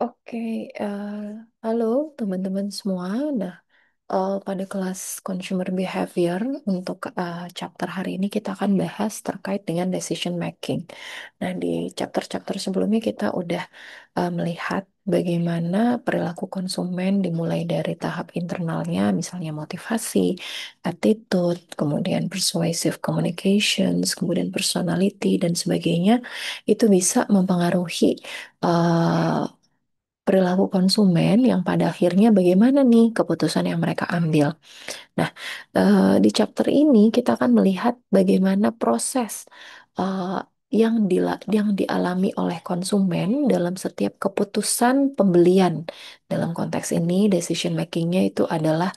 Oke, eh, halo teman-teman semua. Nah, pada kelas Consumer Behavior untuk chapter hari ini kita akan bahas terkait dengan decision making. Nah, di chapter-chapter sebelumnya kita udah melihat bagaimana perilaku konsumen dimulai dari tahap internalnya, misalnya motivasi, attitude, kemudian persuasive communications, kemudian personality dan sebagainya, itu bisa mempengaruhi eh, perilaku konsumen yang pada akhirnya bagaimana nih keputusan yang mereka ambil. Nah, di chapter ini kita akan melihat bagaimana proses eh, yang dialami oleh konsumen dalam setiap keputusan pembelian. Dalam konteks ini, decision makingnya itu adalah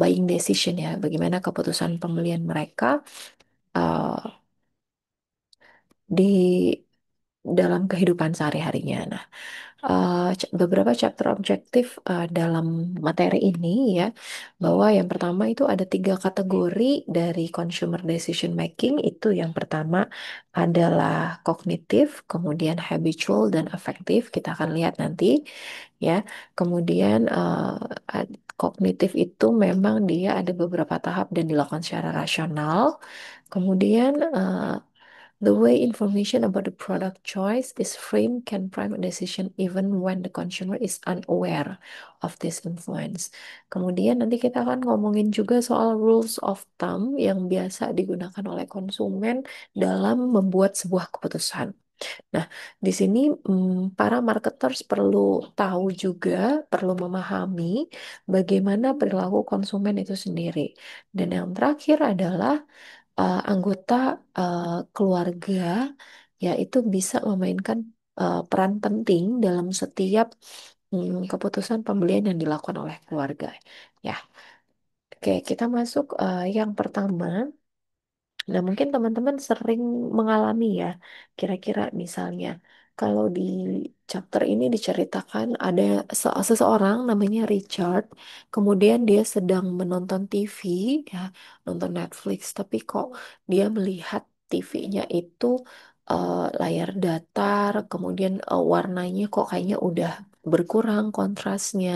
buying decision ya, bagaimana keputusan pembelian mereka eh, di dalam kehidupan sehari-harinya. Nah, beberapa chapter objektif dalam materi ini ya, bahwa yang pertama itu ada tiga kategori dari consumer decision making. Itu yang pertama adalah kognitif, kemudian habitual dan afektif. Kita akan lihat nanti ya. Kemudian kognitif itu memang dia ada beberapa tahap dan dilakukan secara rasional. Kemudian the way information about the product choice is framed can prime a decision even when the consumer is unaware of this influence. Kemudian nanti kita akan ngomongin juga soal rules of thumb yang biasa digunakan oleh konsumen dalam membuat sebuah keputusan. Nah, di sini para marketers perlu tahu juga, perlu memahami bagaimana perilaku konsumen itu sendiri. Dan yang terakhir adalah anggota keluarga ya itu bisa memainkan peran penting dalam setiap keputusan pembelian yang dilakukan oleh keluarga. Ya, oke kita masuk yang pertama. Nah, mungkin teman-teman sering mengalami ya, kira-kira misalnya kalau di chapter ini diceritakan ada seseorang namanya Richard, kemudian dia sedang menonton TV, ya, nonton Netflix, tapi kok dia melihat TV-nya itu layar datar, kemudian warnanya kok kayaknya udah berkurang kontrasnya,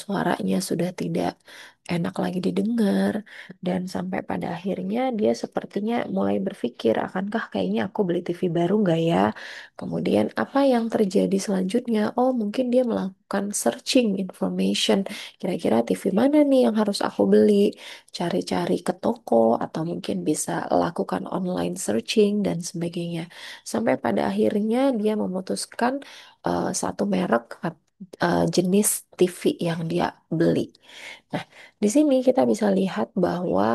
suaranya sudah tidak enak lagi didengar. Dan sampai pada akhirnya dia sepertinya mulai berpikir, akankah kayaknya aku beli TV baru nggak ya? Kemudian apa yang terjadi selanjutnya? Oh, mungkin dia melakukan searching information. Kira-kira TV mana nih yang harus aku beli? Cari-cari ke toko atau mungkin bisa lakukan online searching dan sebagainya. Sampai pada akhirnya dia memutuskan satu merek jenis TV yang dia beli. Nah, di sini kita bisa lihat bahwa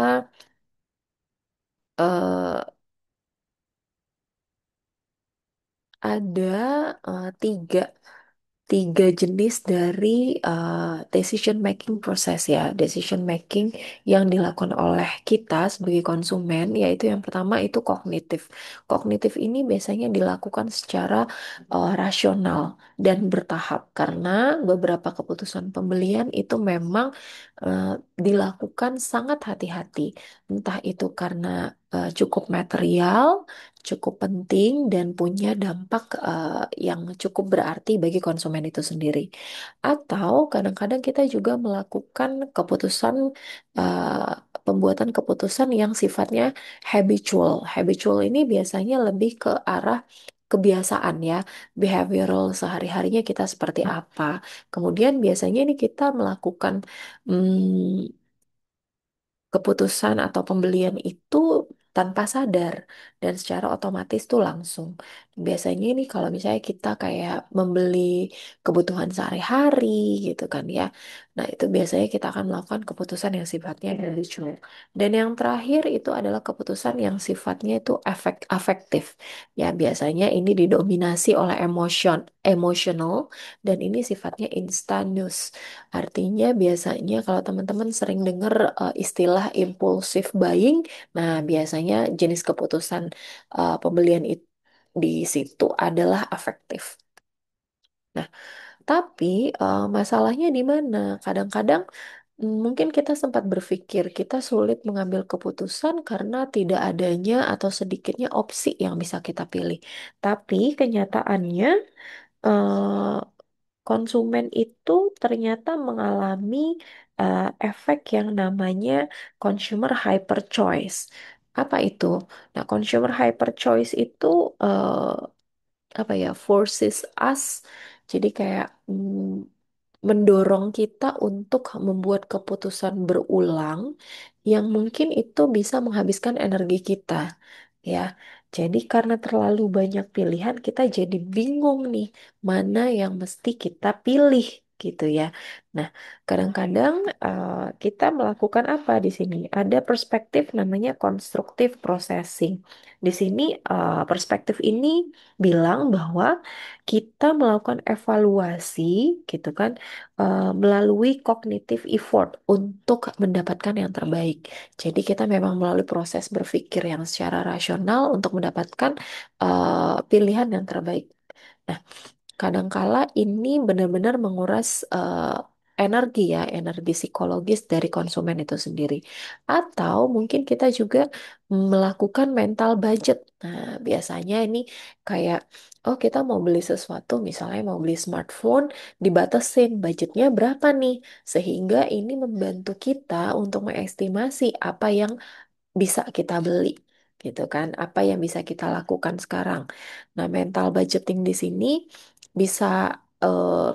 eh, ada tiga jenis dari decision making proses ya, decision making yang dilakukan oleh kita sebagai konsumen, yaitu yang pertama itu kognitif. Kognitif ini biasanya dilakukan secara rasional dan bertahap karena beberapa keputusan pembelian itu memang eh, dilakukan sangat hati-hati, entah itu karena cukup material, cukup penting dan punya dampak yang cukup berarti bagi konsumen itu sendiri. Atau kadang-kadang kita juga melakukan keputusan uh, pembuatan keputusan yang sifatnya habitual. Habitual ini biasanya lebih ke arah kebiasaan ya, behavioral sehari-harinya kita seperti apa. Kemudian biasanya ini kita melakukan keputusan atau pembelian itu tanpa sadar dan secara otomatis tuh langsung. Biasanya ini kalau misalnya kita kayak membeli kebutuhan sehari-hari gitu kan ya. Nah, itu biasanya kita akan melakukan keputusan yang sifatnya habitual. Dan yang terakhir itu adalah keputusan yang sifatnya itu afektif. Ya, biasanya ini didominasi oleh emosional dan ini sifatnya instantaneous. Artinya biasanya kalau teman-teman sering dengar istilah impulsive buying, nah biasanya jenis keputusan pembelian itu di situ adalah afektif. Nah, tapi masalahnya di mana? Kadang-kadang mungkin kita sempat berpikir kita sulit mengambil keputusan karena tidak adanya atau sedikitnya opsi yang bisa kita pilih. Tapi kenyataannya eh, konsumen itu ternyata mengalami efek yang namanya consumer hyper choice. Apa itu? Nah, consumer hyper choice itu apa ya, forces us, jadi kayak mendorong kita untuk membuat keputusan berulang yang mungkin itu bisa menghabiskan energi kita, ya. Jadi karena terlalu banyak pilihan, kita jadi bingung nih mana yang mesti kita pilih gitu ya. Nah, kadang-kadang kita melakukan apa di sini? Ada perspektif namanya constructive processing. Di sini perspektif ini bilang bahwa kita melakukan evaluasi gitu kan, melalui cognitive effort untuk mendapatkan yang terbaik. Jadi kita memang melalui proses berpikir yang secara rasional untuk mendapatkan pilihan yang terbaik. Nah, kadangkala ini benar-benar menguras energi ya, energi psikologis dari konsumen itu sendiri. Atau mungkin kita juga melakukan mental budget. Nah, biasanya ini kayak, oh kita mau beli sesuatu, misalnya mau beli smartphone, dibatasin budgetnya berapa nih, sehingga ini membantu kita untuk mengestimasi apa yang bisa kita beli gitu kan, apa yang bisa kita lakukan sekarang. Nah, mental budgeting di sini bisa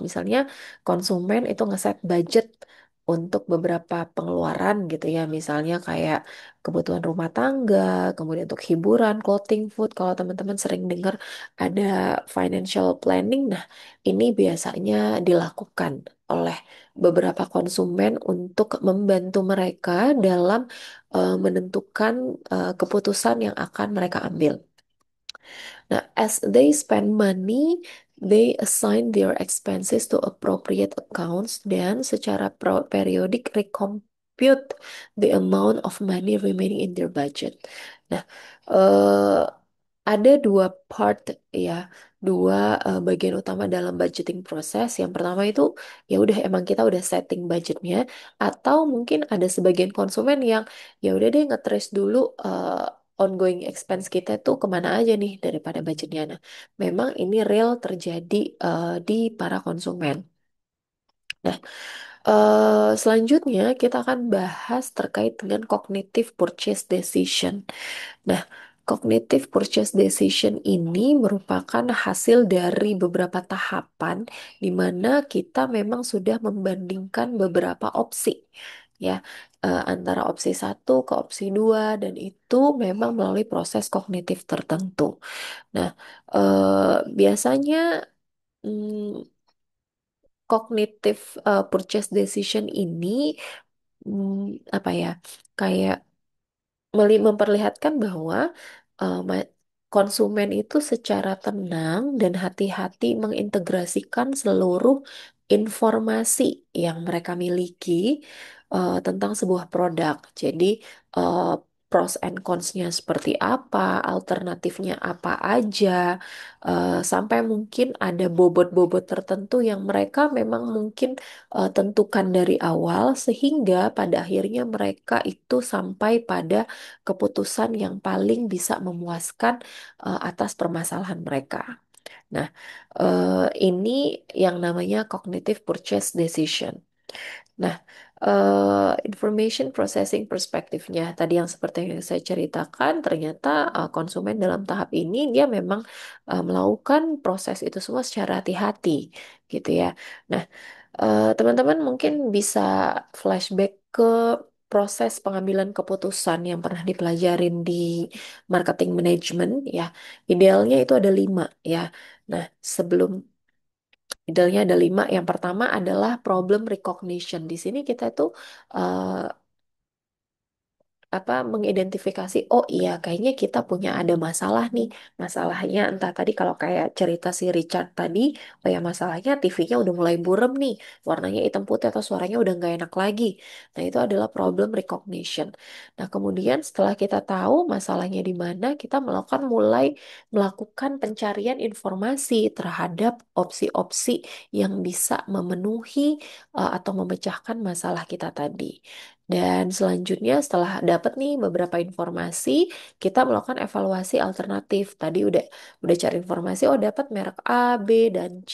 misalnya konsumen itu ngeset budget untuk beberapa pengeluaran gitu ya, misalnya kayak kebutuhan rumah tangga, kemudian untuk hiburan, clothing, food. Kalau teman-teman sering dengar ada financial planning, nah ini biasanya dilakukan oleh beberapa konsumen untuk membantu mereka dalam menentukan keputusan yang akan mereka ambil. Nah, as they spend money, they assign their expenses to appropriate accounts dan secara periodik recompute the amount of money remaining in their budget. Nah, eh, ada dua part ya, dua bagian utama dalam budgeting proses. Yang pertama itu ya udah emang kita udah setting budgetnya, atau mungkin ada sebagian konsumen yang ya udah deh ngetrace dulu ongoing expense kita tuh kemana aja nih daripada budgetnya. Nah, memang ini real terjadi di para konsumen. Nah, selanjutnya kita akan bahas terkait dengan cognitive purchase decision. Nah, cognitive purchase decision ini merupakan hasil dari beberapa tahapan di mana kita memang sudah membandingkan beberapa opsi, ya, antara opsi satu ke opsi dua, dan itu memang melalui proses kognitif tertentu. Nah, biasanya mm, cognitive purchase decision ini apa ya, kayak memperlihatkan bahwa konsumen itu secara tenang dan hati-hati mengintegrasikan seluruh informasi yang mereka miliki tentang sebuah produk. Jadi, eh, pros and cons-nya seperti apa, alternatifnya apa aja, sampai mungkin ada bobot-bobot tertentu yang mereka memang mungkin tentukan dari awal, sehingga pada akhirnya mereka itu sampai pada keputusan yang paling bisa memuaskan atas permasalahan mereka. Nah, ini yang namanya cognitive purchase decision. Nah, information processing perspektifnya tadi yang seperti yang saya ceritakan, ternyata konsumen dalam tahap ini dia memang melakukan proses itu semua secara hati-hati, gitu ya. Nah, teman-teman mungkin bisa flashback ke proses pengambilan keputusan yang pernah dipelajarin di marketing management ya. Idealnya itu ada 5 ya. Nah, sebelum idealnya ada 5. Yang pertama adalah problem recognition. Di sini kita tuh eh, apa, mengidentifikasi, oh iya kayaknya kita punya ada masalah nih. Masalahnya entah tadi kalau kayak cerita si Richard tadi, oh ya masalahnya TV-nya udah mulai burem nih, warnanya hitam putih atau suaranya udah nggak enak lagi. Nah, itu adalah problem recognition. Nah, kemudian setelah kita tahu masalahnya di mana, kita mulai melakukan pencarian informasi terhadap opsi-opsi yang bisa memenuhi atau memecahkan masalah kita tadi. Dan selanjutnya setelah dapat nih beberapa informasi, kita melakukan evaluasi alternatif. Tadi udah cari informasi, oh dapat merek A, B, dan C.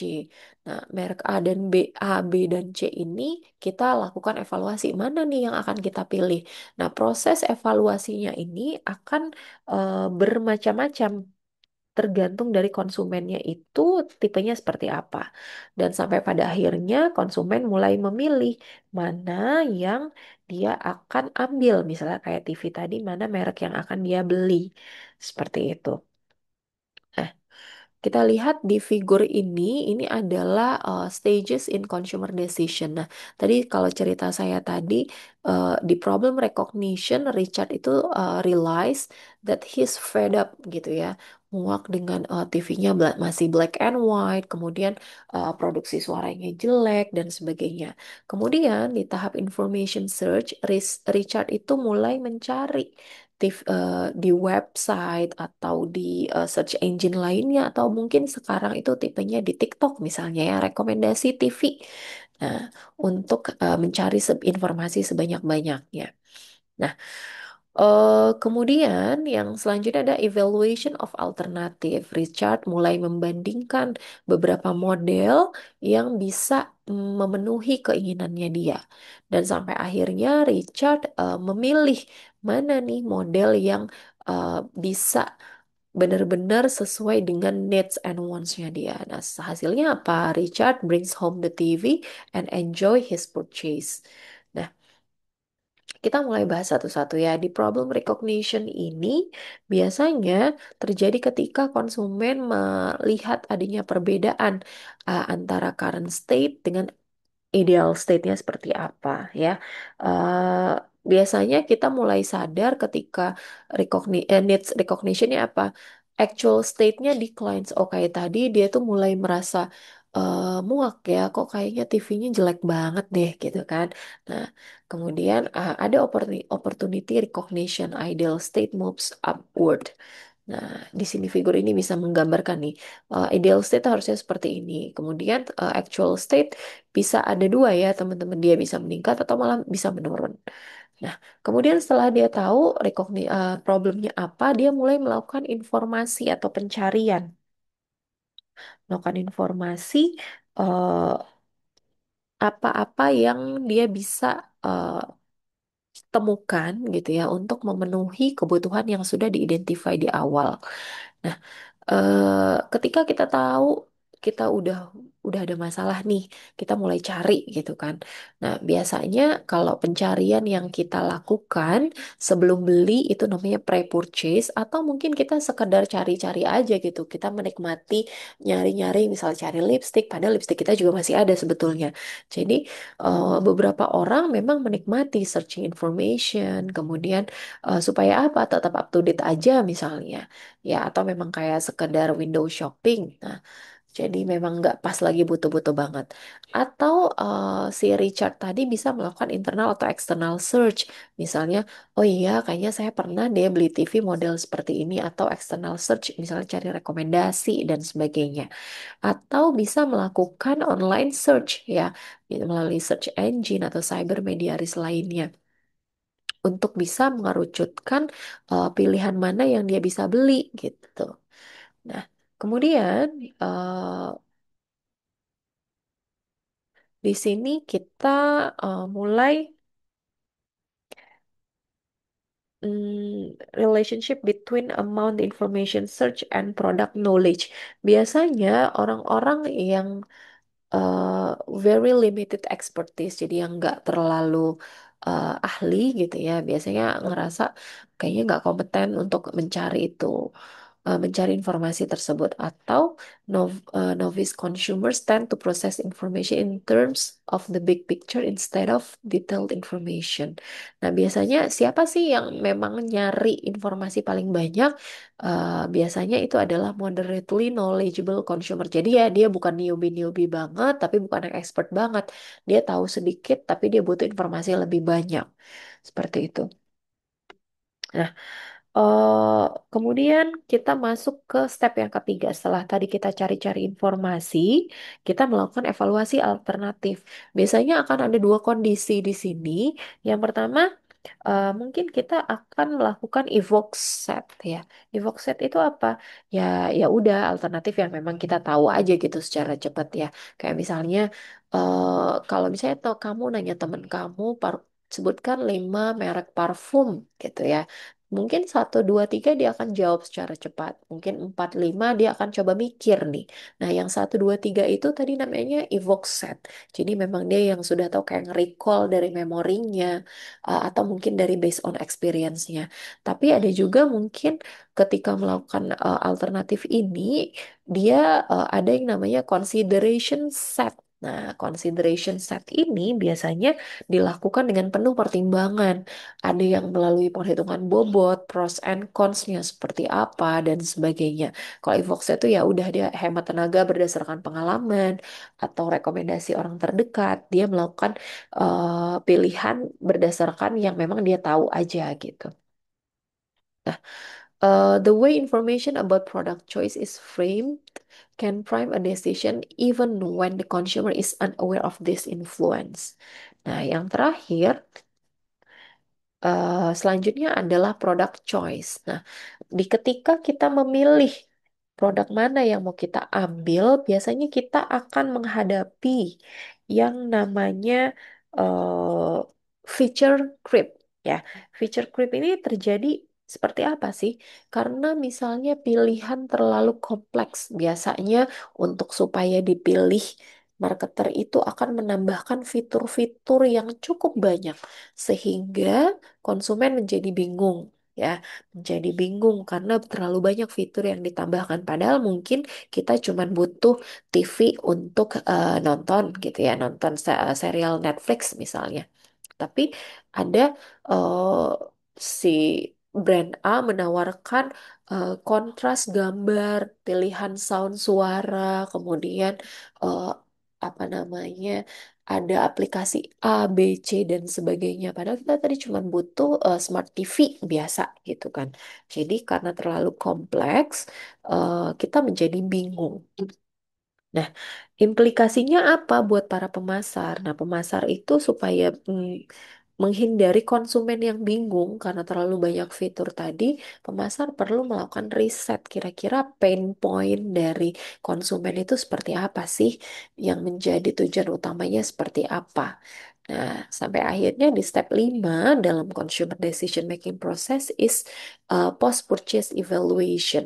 Nah, merek A dan B, A, B dan C ini kita lakukan evaluasi mana nih yang akan kita pilih. Nah, proses evaluasinya ini akan bermacam-macam tergantung dari konsumennya itu tipenya seperti apa. Dan sampai pada akhirnya konsumen mulai memilih mana yang dia akan ambil. Misalnya kayak TV tadi, mana merek yang akan dia beli. Seperti itu. Nah, kita lihat di figur ini adalah stages in consumer decision. Nah, tadi kalau cerita saya tadi, di problem recognition, Richard itu realize that he's fed up gitu ya. Muak dengan TV-nya masih black and white, kemudian produksi suaranya jelek dan sebagainya. Kemudian di tahap information search, Richard itu mulai mencari di website atau di search engine lainnya atau mungkin sekarang itu tipenya di TikTok misalnya ya rekomendasi TV. Nah, untuk mencari informasi sebanyak-banyaknya. Nah, kemudian yang selanjutnya ada evaluation of alternative. Richard mulai membandingkan beberapa model yang bisa memenuhi keinginannya dia. Dan sampai akhirnya Richard memilih mana nih model yang uh, bisa benar-benar sesuai dengan needs and wants-nya dia. Nah, hasilnya apa? Richard brings home the TV and enjoy his purchase. Nah, kita mulai bahas satu-satu ya. Di problem recognition ini biasanya terjadi ketika konsumen melihat adanya perbedaan antara current state dengan ideal state-nya seperti apa ya. Eh, Biasanya kita mulai sadar ketika needs recognition-nya apa. Actual state-nya declines. Oh kayak tadi dia tuh mulai merasa muak ya, kok kayaknya TV-nya jelek banget deh gitu kan. Nah, kemudian ada opportunity recognition, ideal state moves upward. Nah, di sini figur ini bisa menggambarkan nih, ideal state harusnya seperti ini. Kemudian actual state bisa ada dua ya, teman-teman. Dia bisa meningkat atau malah bisa menurun. Nah, kemudian setelah dia tahu problemnya apa, dia mulai melakukan informasi atau pencarian. Melakukan informasi eh, apa-apa yang dia bisa eh, temukan gitu ya untuk memenuhi kebutuhan yang sudah diidentify di awal. Nah, ketika kita tahu kita udah ada masalah nih, kita mulai cari gitu kan. Nah, biasanya kalau pencarian yang kita lakukan sebelum beli itu namanya pre-purchase atau mungkin kita sekedar cari-cari aja gitu. Kita menikmati nyari-nyari misal cari lipstick, padahal lipstick kita juga masih ada sebetulnya. Jadi, beberapa orang memang menikmati searching information, kemudian supaya apa? Tetap up to date aja misalnya ya atau memang kayak sekedar window shopping. Nah, jadi memang nggak pas lagi butuh-butuh banget. Atau si Richard tadi bisa melakukan internal atau external search. Misalnya, oh iya kayaknya saya pernah deh beli TV model seperti ini atau external search, misalnya cari rekomendasi dan sebagainya. Atau bisa melakukan online search ya, melalui search engine atau cyber media risk lainnya untuk bisa mengerucutkan pilihan mana yang dia bisa beli gitu. Nah, kemudian eh, di sini kita mulai relationship between amount information search and product knowledge. Biasanya orang-orang yang very limited expertise, jadi yang nggak terlalu ahli gitu ya, biasanya ngerasa kayaknya nggak kompeten untuk mencari itu, mencari informasi tersebut, atau novice consumers tend to process information in terms of the big picture instead of detailed information. Nah, biasanya siapa sih yang memang nyari informasi paling banyak? Biasanya itu adalah moderately knowledgeable consumer. Jadi ya dia bukan newbie-newbie banget, tapi bukan yang expert banget. Dia tahu sedikit, tapi dia butuh informasi lebih banyak. Seperti itu. Nah, Kemudian kita masuk ke step yang ketiga. Setelah tadi kita cari-cari informasi, kita melakukan evaluasi alternatif. Biasanya akan ada dua kondisi di sini. Yang pertama, mungkin kita akan melakukan evoke set ya. Evoke set itu apa? Ya, ya udah alternatif yang memang kita tahu aja gitu secara cepat ya. Kayak misalnya, kalau misalnya kamu nanya temen kamu, sebutkan 5 merek parfum gitu ya. Mungkin satu, dua, tiga dia akan jawab secara cepat. Mungkin empat, lima dia akan coba mikir nih. Nah, yang satu, dua, tiga itu tadi namanya evoke set. Jadi memang dia yang sudah tahu kayak nge-recall dari memorinya atau mungkin dari based on experience-nya. Tapi ada juga mungkin ketika melakukan alternatif ini, dia ada yang namanya consideration set. Nah, consideration set ini biasanya dilakukan dengan penuh pertimbangan. Ada yang melalui perhitungan bobot, pros and cons-nya seperti apa, dan sebagainya. Kalau Evox itu ya udah dia hemat tenaga berdasarkan pengalaman atau rekomendasi orang terdekat. Dia melakukan pilihan berdasarkan yang memang dia tahu aja gitu. The way information about product choice is framed can prime a decision even when the consumer is unaware of this influence. Nah, yang terakhir, selanjutnya adalah product choice. Nah, di ketika kita memilih produk mana yang mau kita ambil, biasanya kita akan menghadapi yang namanya uh, feature creep. Ya, feature creep ini terjadi seperti apa sih? Karena misalnya pilihan terlalu kompleks, biasanya untuk supaya dipilih marketer itu akan menambahkan fitur-fitur yang cukup banyak sehingga konsumen menjadi bingung ya, menjadi bingung karena terlalu banyak fitur yang ditambahkan padahal mungkin kita cuma butuh TV untuk nonton gitu ya, nonton serial Netflix misalnya. Tapi ada si brand A menawarkan kontras gambar, pilihan sound suara, kemudian eh, apa namanya, ada aplikasi A, B, C dan sebagainya. Padahal kita tadi cuma butuh smart TV biasa gitu kan. Jadi karena terlalu kompleks, kita menjadi bingung. Nah, implikasinya apa buat para pemasar? Nah, pemasar itu supaya menghindari konsumen yang bingung karena terlalu banyak fitur tadi, pemasar perlu melakukan riset kira-kira pain point dari konsumen itu seperti apa sih, yang menjadi tujuan utamanya seperti apa. Nah, sampai akhirnya di step 5 dalam consumer decision making process is post purchase evaluation.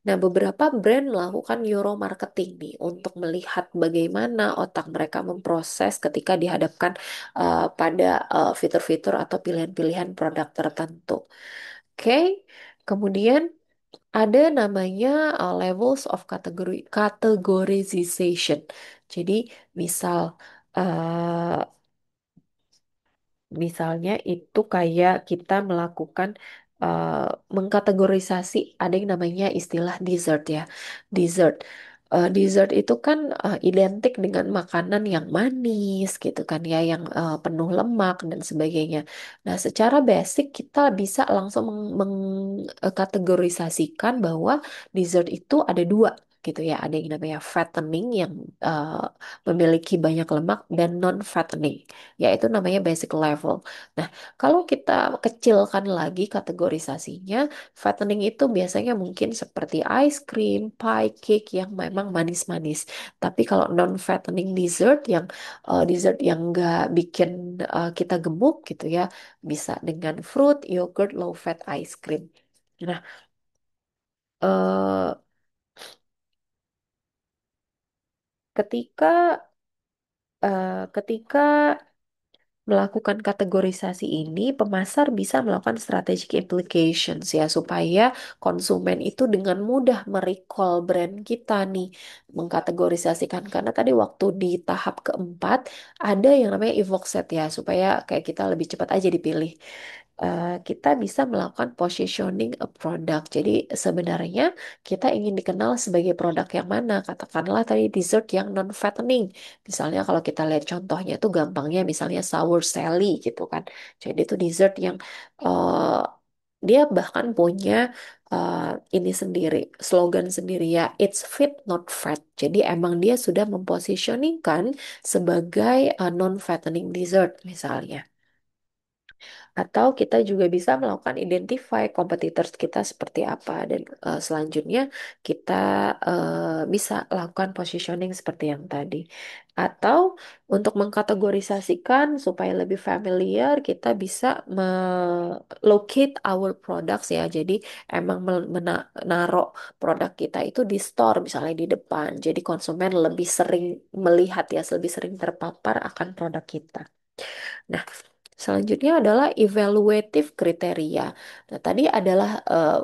Nah, beberapa brand melakukan neuromarketing nih untuk melihat bagaimana otak mereka memproses ketika dihadapkan pada fitur-fitur atau pilihan-pilihan produk tertentu. Oke, kemudian ada namanya levels of categorization. Jadi, misal eh, misalnya itu kayak kita melakukan uh, mengkategorisasi, ada yang namanya istilah dessert ya. Dessert. Dessert itu kan identik dengan makanan yang manis gitu kan ya, yang penuh lemak dan sebagainya. Nah, secara basic kita bisa langsung mengkategorisasikan bahwa dessert itu ada dua gitu ya. Ada yang namanya fattening yang uh, memiliki banyak lemak dan non-fattening yaitu namanya basic level. Nah, kalau kita kecilkan lagi kategorisasinya, fattening itu biasanya mungkin seperti ice cream, pie, cake yang memang manis-manis. Tapi kalau non-fattening dessert yang dessert yang nggak bikin kita gemuk gitu ya, bisa dengan fruit, yogurt, low fat ice cream. Nah, eh, ketika ketika melakukan kategorisasi ini, pemasar bisa melakukan strategic implications ya, supaya konsumen itu dengan mudah merecall brand kita nih, mengkategorisasikan. Karena tadi waktu di tahap keempat, ada yang namanya evoke set ya, supaya kayak kita lebih cepat aja dipilih. Kita bisa melakukan positioning a product. Jadi sebenarnya kita ingin dikenal sebagai produk yang mana? Katakanlah tadi dessert yang non-fattening. Misalnya kalau kita lihat contohnya itu gampangnya misalnya sour Sally gitu kan. Jadi itu dessert yang uh, Dia bahkan punya uh, ini sendiri, slogan sendiri ya, it's fit not fat. Jadi emang dia sudah mempositioningkan sebagai non-fattening dessert misalnya. Atau kita juga bisa melakukan identify competitors kita seperti apa dan selanjutnya kita bisa lakukan positioning seperti yang tadi. Atau untuk mengkategorisasikan supaya lebih familiar, kita bisa locate our products ya. Jadi emang menaruh produk kita itu di store misalnya di depan. Jadi konsumen lebih sering melihat ya, lebih sering terpapar akan produk kita. Nah, selanjutnya adalah evaluative kriteria. Nah, tadi adalah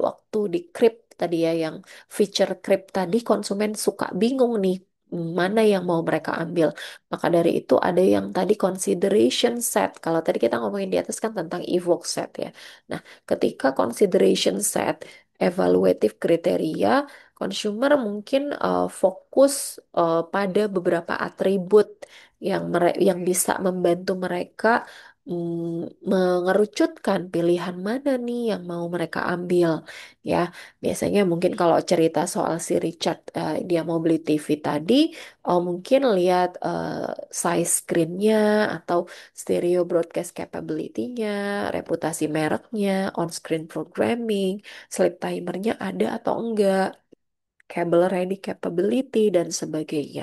waktu di CRIP tadi ya, yang feature CRIP tadi konsumen suka bingung nih mana yang mau mereka ambil. Maka dari itu ada yang tadi consideration set. Kalau tadi kita ngomongin di atas kan tentang evoke set ya. Nah, ketika consideration set, evaluative kriteria, consumer mungkin fokus pada beberapa atribut yang bisa membantu mereka mengerucutkan pilihan mana nih yang mau mereka ambil ya. Biasanya mungkin kalau cerita soal si Richard, dia mau beli TV tadi, oh mungkin lihat size screen-nya atau stereo broadcast capability-nya, reputasi mereknya, on-screen programming, sleep timernya ada atau enggak, cable ready capability dan sebagainya.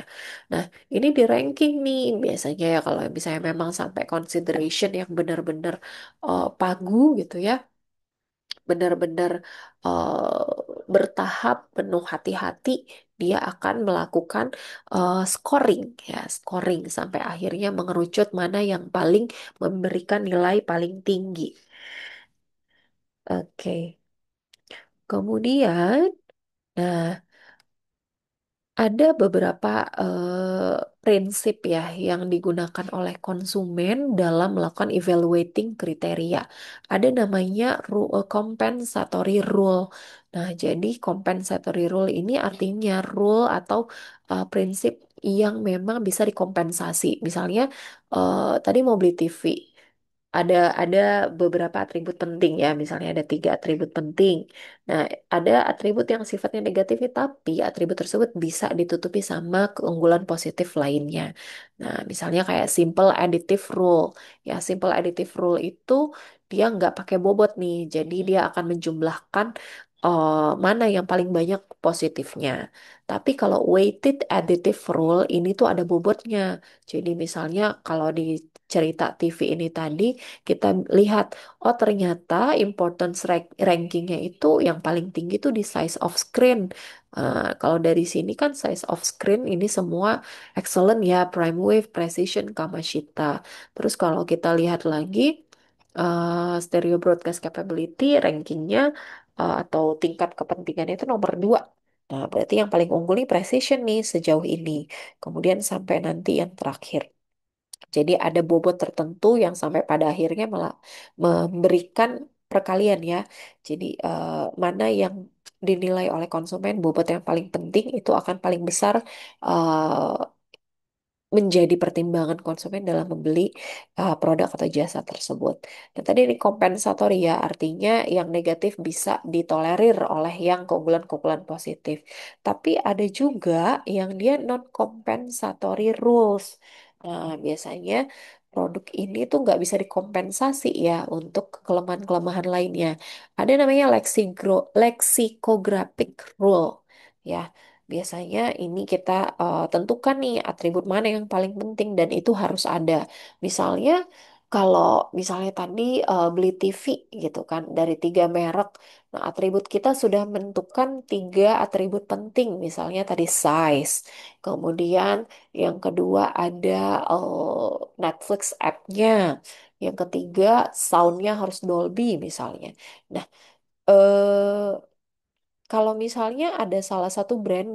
Nah, ini di ranking nih biasanya ya, kalau misalnya memang sampai consideration yang benar-benar pagu gitu ya, benar-benar bertahap penuh hati-hati, dia akan melakukan scoring ya, scoring sampai akhirnya mengerucut mana yang paling memberikan nilai paling tinggi. Oke. Kemudian, nah, ada beberapa prinsip ya yang digunakan oleh konsumen dalam melakukan evaluating kriteria. Ada namanya compensatory rule. Nah, jadi compensatory rule ini artinya rule atau prinsip yang memang bisa dikompensasi. Misalnya, tadi mau beli TV. Ada beberapa atribut penting ya, misalnya ada 3 atribut penting. Nah, ada atribut yang sifatnya negatif, tapi atribut tersebut bisa ditutupi sama keunggulan positif lainnya. Nah, misalnya kayak simple additive rule. Ya, simple additive rule itu dia nggak pakai bobot nih, jadi dia akan menjumlahkan mana yang paling banyak positifnya. Tapi kalau weighted additive rule ini tuh ada bobotnya. Jadi misalnya kalau di cerita TV ini tadi, kita lihat, oh ternyata importance rankingnya itu yang paling tinggi itu di size of screen. Kalau dari sini kan size of screen ini semua excellent ya, prime wave, precision, Kamashita. Terus kalau kita lihat lagi stereo broadcast capability rankingnya atau tingkat kepentingannya itu nomor 2. Nah, berarti yang paling unggul nih precision nih sejauh ini. Kemudian sampai nanti yang terakhir. Jadi ada bobot tertentu yang sampai pada akhirnya malah memberikan perkalian ya. Jadi mana yang dinilai oleh konsumen bobot yang paling penting itu akan paling besar eh, menjadi pertimbangan konsumen dalam membeli produk atau jasa tersebut. Dan tadi ini kompensatori ya, artinya yang negatif bisa ditolerir oleh yang keunggulan-keunggulan positif. Tapi ada juga yang dia non-compensatory rules. Nah, biasanya produk ini tuh nggak bisa dikompensasi ya untuk kelemahan-kelemahan lainnya. Ada namanya lexicographic rule. Ya, biasanya ini kita tentukan nih atribut mana yang paling penting dan itu harus ada. Misalnya kalau misalnya tadi beli TV gitu kan dari 3 merek, nah atribut kita sudah menentukan 3 atribut penting. Misalnya tadi size, kemudian yang kedua ada Netflix app-nya, yang ketiga sound-nya harus Dolby misalnya. Nah, eh kalau misalnya ada salah satu brand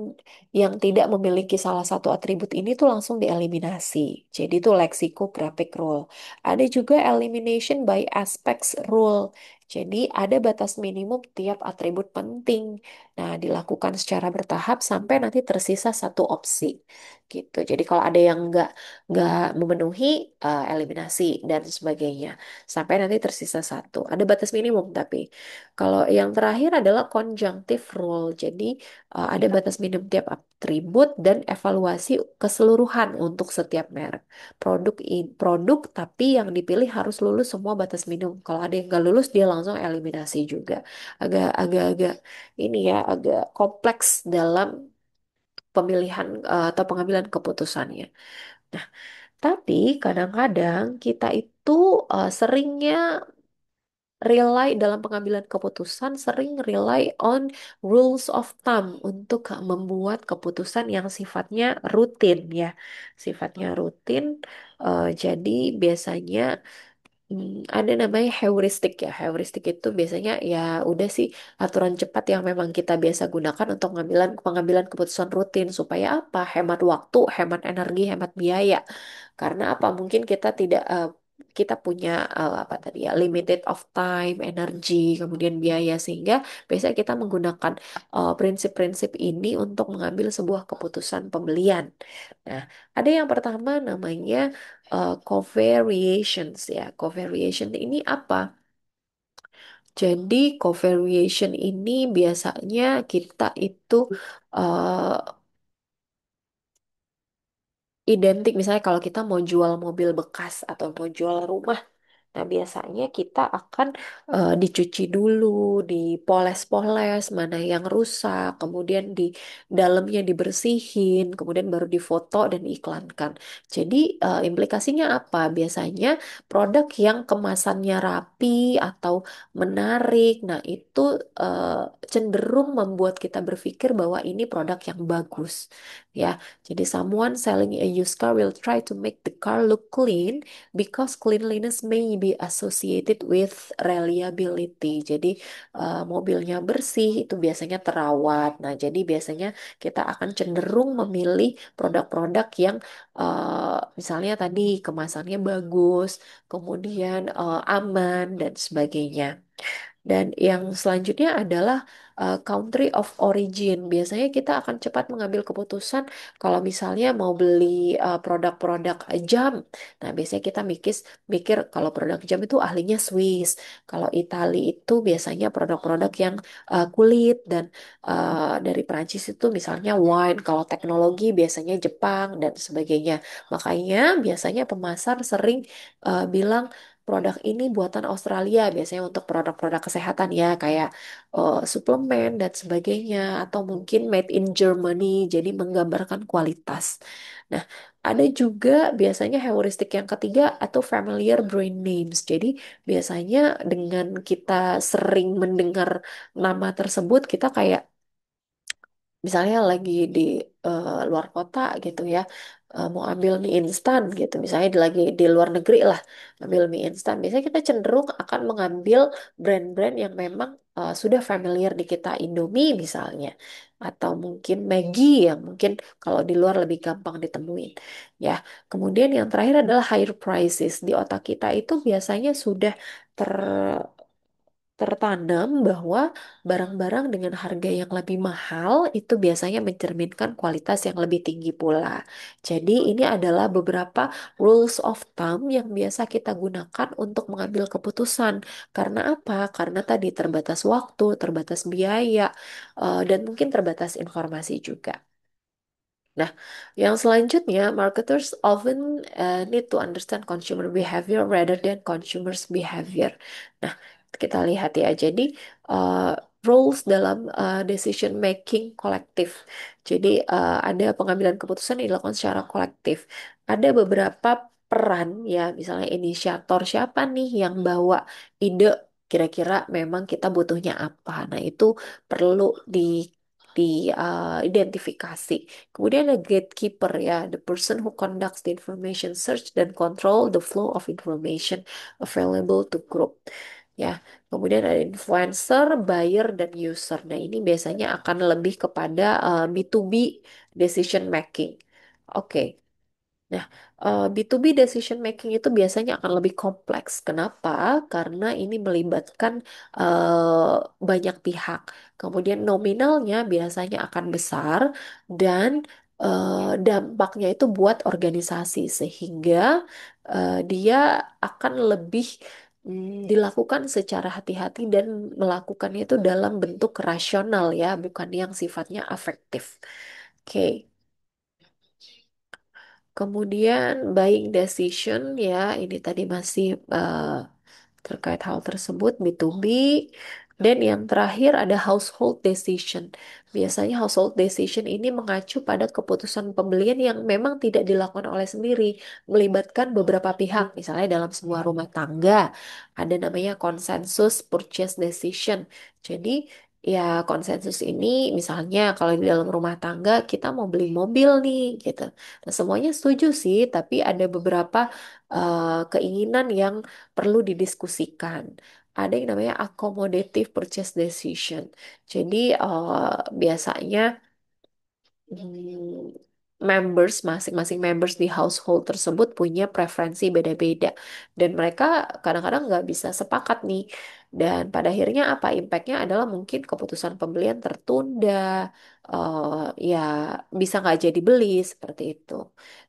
yang tidak memiliki salah satu atribut ini tuh langsung dieliminasi. Jadi itu lexicographic rule. Ada juga elimination by aspects rule. Jadi ada batas minimum tiap atribut penting. Nah, dilakukan secara bertahap sampai nanti tersisa satu opsi gitu. Jadi kalau ada yang nggak memenuhi, eliminasi dan sebagainya sampai nanti tersisa satu. Ada batas minimum tapi kalau yang terakhir adalah conjunctive rule. Jadi ada batas minimum tiap atribut dan evaluasi keseluruhan untuk setiap merek. Produk tapi yang dipilih harus lulus semua batas minimum. Kalau ada yang nggak lulus dia langsung eliminasi juga. Agak ini ya agak kompleks dalam pemilihan, atau pengambilan keputusannya. Nah, tapi kadang-kadang kita itu seringnya rely dalam pengambilan keputusan, sering rely on rules of thumb untuk membuat keputusan yang sifatnya rutin ya. Sifatnya rutin, jadi biasanya ada namanya heuristik ya. Heuristik itu biasanya ya udah sih aturan cepat yang memang kita biasa gunakan untuk pengambilan pengambilan keputusan rutin supaya apa? Hemat waktu, hemat energi, hemat biaya. Karena apa? Mungkin kita tidak kita punya apa tadi ya limited of time, energi, kemudian biaya sehingga biasanya kita menggunakan prinsip-prinsip ini untuk mengambil sebuah keputusan pembelian. Nah, ada yang pertama namanya covariations ya. Covariation ini apa? Jadi covariation ini biasanya kita itu eh, identik misalnya kalau kita mau jual mobil bekas atau mau jual rumah. Nah, biasanya kita akan dicuci dulu, dipoles-poles, mana yang rusak, kemudian di dalamnya dibersihin, kemudian baru difoto dan diiklankan. Jadi, implikasinya apa? Biasanya produk yang kemasannya rapi atau menarik, nah itu eh, cenderung membuat kita berpikir bahwa ini produk yang bagus, ya. Jadi, someone selling a used car will try to make the car look clean because cleanliness may be associated with reliability. Jadi mobilnya bersih itu biasanya terawat. Nah, jadi biasanya kita akan cenderung memilih produk-produk yang misalnya tadi kemasannya bagus, kemudian aman dan sebagainya. Dan yang selanjutnya adalah country of origin. Biasanya kita akan cepat mengambil keputusan kalau misalnya mau beli produk-produk jam. Nah, biasanya kita mikir kalau produk jam itu ahlinya Swiss. Kalau Italia itu biasanya produk-produk yang kulit dan dari Prancis itu misalnya wine. Kalau teknologi biasanya Jepang dan sebagainya. Makanya biasanya pemasar sering bilang produk ini buatan Australia biasanya untuk produk-produk kesehatan ya kayak suplemen dan sebagainya atau mungkin made in Germany jadi menggambarkan kualitas. Nah, ada juga biasanya heuristik yang ketiga atau familiar brand names. Jadi biasanya dengan kita sering mendengar nama tersebut kita kayak misalnya lagi di luar kota gitu ya, mau ambil mie instan gitu misalnya lagi di luar negeri lah ambil mie instan biasanya kita cenderung akan mengambil brand-brand yang memang sudah familiar di kita Indomie misalnya atau mungkin Maggi yang mungkin kalau di luar lebih gampang ditemuin ya. Kemudian yang terakhir adalah higher prices. Di otak kita itu biasanya sudah ter tertanam bahwa barang-barang dengan harga yang lebih mahal itu biasanya mencerminkan kualitas yang lebih tinggi pula. Jadi ini adalah beberapa rules of thumb yang biasa kita gunakan untuk mengambil keputusan. Karena apa? Karena tadi terbatas waktu, terbatas biaya, dan mungkin terbatas informasi juga. Nah, yang selanjutnya, marketers often need to understand consumer behavior rather than consumers behavior. Nah, kita lihat ya. Jadi, uh, roles dalam decision making kolektif. Jadi, ada pengambilan keputusan yang dilakukan secara kolektif. Ada beberapa peran ya, misalnya inisiator siapa nih yang bawa ide kira-kira memang kita butuhnya apa. Nah, itu perlu identifikasi. Kemudian ada gatekeeper ya, the person who conducts the information search dan control the flow of information available to group. Ya, kemudian ada influencer, buyer, dan user. Nah, ini biasanya akan lebih kepada B2B decision making. Oke. Nah, B2B decision making itu biasanya akan lebih kompleks. Kenapa? Karena ini melibatkan banyak pihak. Kemudian nominalnya biasanya akan besar dan dampaknya itu buat organisasi sehingga dia akan lebih dilakukan secara hati-hati dan melakukannya itu dalam bentuk rasional ya, bukan yang sifatnya afektif. Oke. Kemudian buying decision ya, ini tadi masih terkait hal tersebut B2B. Dan yang terakhir ada household decision. Biasanya household decision ini mengacu pada keputusan pembelian yang memang tidak dilakukan oleh sendiri, melibatkan beberapa pihak. Misalnya dalam sebuah rumah tangga ada namanya consensus purchase decision. Jadi ya konsensus ini misalnya kalau di dalam rumah tangga kita mau beli mobil nih gitu. Nah, semuanya setuju sih, tapi ada beberapa keinginan yang perlu didiskusikan. Ada yang namanya accommodative purchase decision. Jadi biasanya masing-masing members di household tersebut punya preferensi beda-beda dan mereka kadang-kadang nggak bisa sepakat nih dan pada akhirnya apa impactnya adalah mungkin keputusan pembelian tertunda ya bisa nggak jadi beli seperti itu.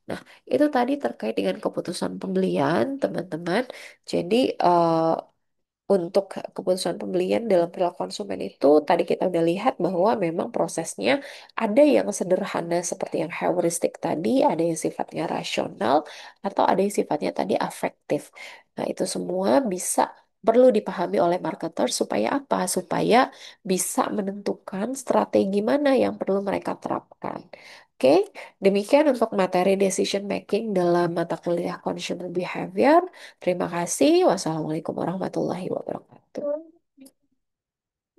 Nah itu tadi terkait dengan keputusan pembelian teman-teman. Jadi untuk keputusan pembelian dalam perilaku konsumen itu tadi kita udah lihat bahwa memang prosesnya ada yang sederhana seperti yang heuristik tadi, ada yang sifatnya rasional, atau ada yang sifatnya tadi afektif. Nah, itu semua bisa perlu dipahami oleh marketer supaya apa? Supaya bisa menentukan strategi mana yang perlu mereka terapkan. Oke, demikian untuk materi decision making dalam mata kuliah Consumer Behavior. Terima kasih. Wassalamualaikum warahmatullahi wabarakatuh.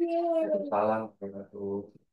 Waalaikumsalam warahmatullahi wabarakatuh.